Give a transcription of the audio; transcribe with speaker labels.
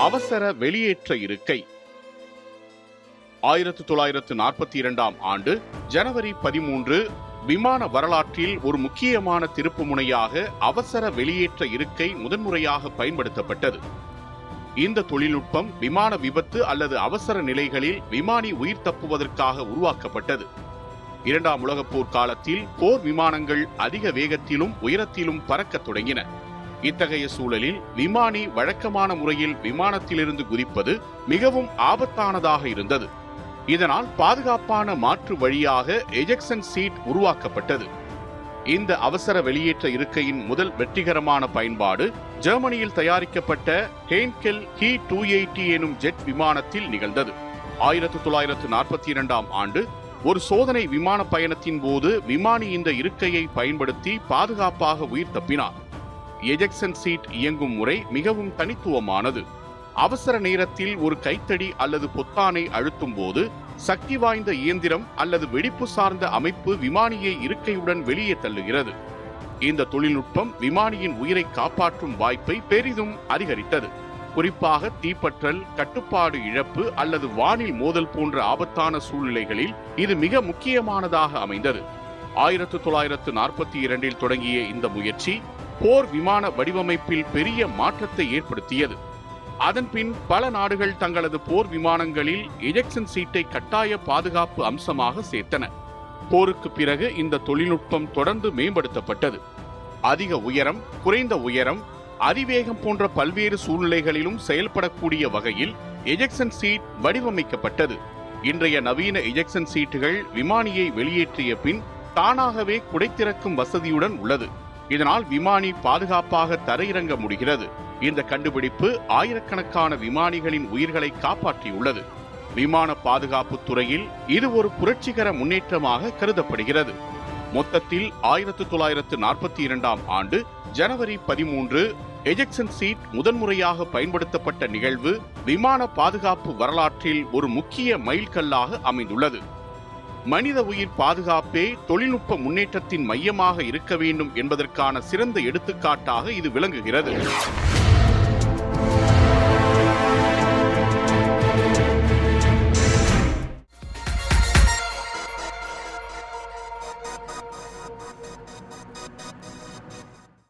Speaker 1: அவசர வெளியேற்ற இருக்கை. 1942 ஆண்டு ஜனவரி 13 விமான வரலாற்றில் ஒரு முக்கியமான திருப்புமுனையாக அவசர வெளியேற்ற இருக்கை முதன்முறையாக பயன்படுத்தப்பட்டது. இந்த தொழில்நுட்பம் விமான விபத்து அல்லது அவசர நிலைகளில் விமானி உயிர் தப்புவதற்காக உருவாக்கப்பட்டது. இரண்டாம் உலகப் போர் காலத்தில் போர் விமானங்கள் அதிக வேகத்திலும் உயரத்திலும் பறக்கத் தொடங்கின. இத்தகைய சூழலில் விமானி வழக்கமான முறையில் விமானத்திலிருந்து குதிப்பது மிகவும் ஆபத்தானதாக இருந்தது. இதனால் பாதுகாப்பான மாற்று வழியாக எஜெக்ஷன் சீட் உருவாக்கப்பட்டது. இந்த அவசர வெளியேற்ற இருக்கையின் முதல் வெற்றிகரமான பயன்பாடு ஜெர்மனியில் தயாரிக்கப்பட்ட ஹேன்கெல் He-280 எனும் ஜெட் விமானத்தில் நிகழ்ந்தது. 1942 ஆண்டு ஒரு சோதனை விமான பயணத்தின் போது விமானி இந்த இருக்கையை பயன்படுத்தி பாதுகாப்பாக உயிர் தப்பினார். எஜெக்ஷன் சீட் இயங்கும் முறை மிகவும் தனித்துவமானது. அவசர நேரத்தில் ஒரு கைத்தடி அல்லது பொத்தானை அழுத்தும் போது சக்தி வாய்ந்த இயந்திரம் அல்லது வெடிப்பு சார்ந்த அமைப்பு விமானியை இருக்கையுடன் வெளியே தள்ளுகிறது. இந்த தொழில்நுட்பம் விமானியின் உயிரை காப்பாற்றும் வாய்ப்பை பெரிதும் அதிகரித்தது. குறிப்பாக தீப்பற்றல், கட்டுப்பாடு இழப்பு அல்லது வானில் மோதல் போன்ற ஆபத்தான சூழ்நிலைகளில் இது மிக முக்கியமானதாக அமைந்தது. 1942 தொடங்கிய இந்த முயற்சி போர் விமான வடிவமைப்பில் பெரிய மாற்றத்தை ஏற்படுத்தியது. அதன்பின் பல நாடுகள் தங்களது போர் விமானங்களில் எஜெக்ஷன் சீட்டை கட்டாய பாதுகாப்பு அம்சமாக சேர்த்தன. போருக்கு பிறகு இந்த தொழில்நுட்பம் தொடர்ந்து மேம்படுத்தப்பட்டது. அதிக உயரம், குறைந்த உயரம், அதிவேகம் போன்ற பல்வேறு சூழ்நிலைகளிலும் செயல்படக்கூடிய வகையில் எஜெக்ஷன் சீட் வடிவமைக்கப்பட்டது. இன்றைய நவீன எஜெக்ஷன் சீட்டுகள் விமானியை வெளியேற்றிய பின் தானாகவே குடைத்திறக்கும் வசதியுடன் உள்ளது. இதனால் விமானி பாதுகாப்பாக தரையிறங்க முடிகிறது. இந்த கண்டுபிடிப்பு ஆயிரக்கணக்கான விமானிகளின் உயிர்களை காப்பாற்றியுள்ளது. விமான பாதுகாப்பு துறையில் இது ஒரு புரட்சிகர முன்னேற்றமாக கருதப்படுகிறது. மொத்தத்தில் 1942 ஆண்டு ஜனவரி 13 எஜெக்ஷன் சீட் முதன்முறையாக பயன்படுத்தப்பட்ட நிகழ்வு விமான பாதுகாப்பு வரலாற்றில் ஒரு முக்கிய மைல்கல்லாக அமைந்துள்ளது. மனித உயிர் பாதுகாப்பே தொழில்நுட்ப முன்னேற்றத்தின் மையமாக இருக்க வேண்டும் என்பதற்கான சிறந்த எடுத்துக்காட்டாக இது விளங்குகிறது.